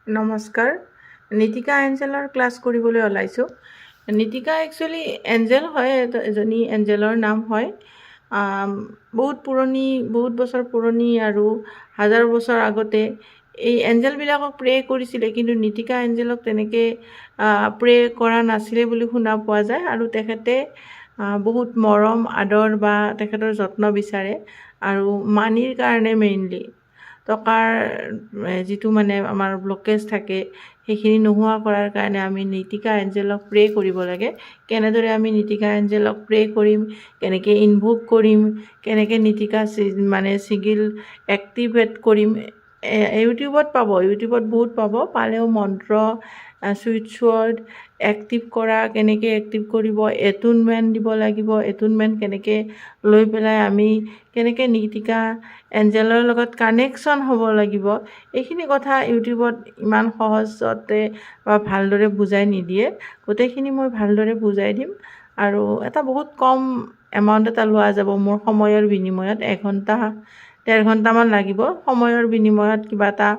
নমস্কাৰ নীতিকা এঞ্জেলৰ ক্লাছ কৰিবলৈ ওলাইছোঁ নীতিকা একচুৱেলি এঞ্জেল হয় এজনী এঞ্জেলৰ নাম হয় বহুত পুৰণি বহুত বছৰ পুৰণি আৰু হাজাৰ বছৰ আগতে এই এঞ্জেলবিলাকক প্ৰে কৰিছিলে কিন্তু নীতিকা এঞ্জেলক তেনেকৈ প্ৰে কৰা নাছিলে বুলি শুনা পোৱা যায় আৰু তেখেতে বহুত মৰম আদৰ বা তেখেতৰ যত্ন বিচাৰে আৰু মানিৰ কাৰণে মেইনলি টকাৰ যিটো মানে আমাৰ ব্লকেজ থাকে সেইখিনি নোহোৱা কৰাৰ কাৰণে আমি নীতিকা এঞ্জেলক প্ৰে কৰিব লাগে কেনেদৰে আমি নীতিকা এঞ্জেলক প্ৰে কৰিম কেনেকৈ ইনভোক কৰিম কেনেকৈ নীতিকা মানে চিগিল এক্টিভেট কৰিম ইউটিউবত বহুত পাব পালেও মন্ত্ৰ সুইচ ৱৰ্ড এক্টিভ কৰা কেনেকৈ এক্টিভ কৰিব এটুনমেণ্ট দিব লাগিব এটুনমেণ্ট কেনেকৈ লৈ পেলাই আমি কেনেকৈ নীতিকা এঞ্জেলৰ লগত কানেকশ্যন হ'ব লাগিব এইখিনি কথা ইউটিউবত ইমান সহজতে বা ভালদৰে বুজাই নিদিয়ে গোটেইখিনি মই ভালদৰে বুজাই দিম আৰু এটা বহুত কম এমাউণ্ট এটা লোৱা যাব মোৰ সময়ৰ বিনিময়ত 1 ঘণ্টা 1.5 ঘণ্টামান লাগিব সময়ৰ বিনিময়ত কিবা এটা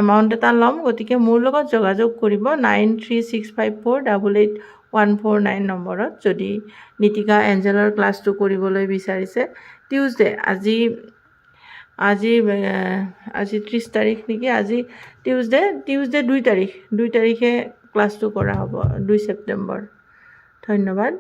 এমাউণ্ট এটা ল'ম গতিকে মোৰ লগত যোগাযোগ কৰিব 9365488149 নম্বৰত যদি নীতিকা এঞ্জেলৰ ক্লাছটো কৰিবলৈ বিচাৰিছে টিউজডে আজি 30 তাৰিখ নেকি আজি টিউজডে 2 তাৰিখে ক্লাছটো কৰা হ'ব 2 ছেপ্টেম্বৰ ধন্যবাদ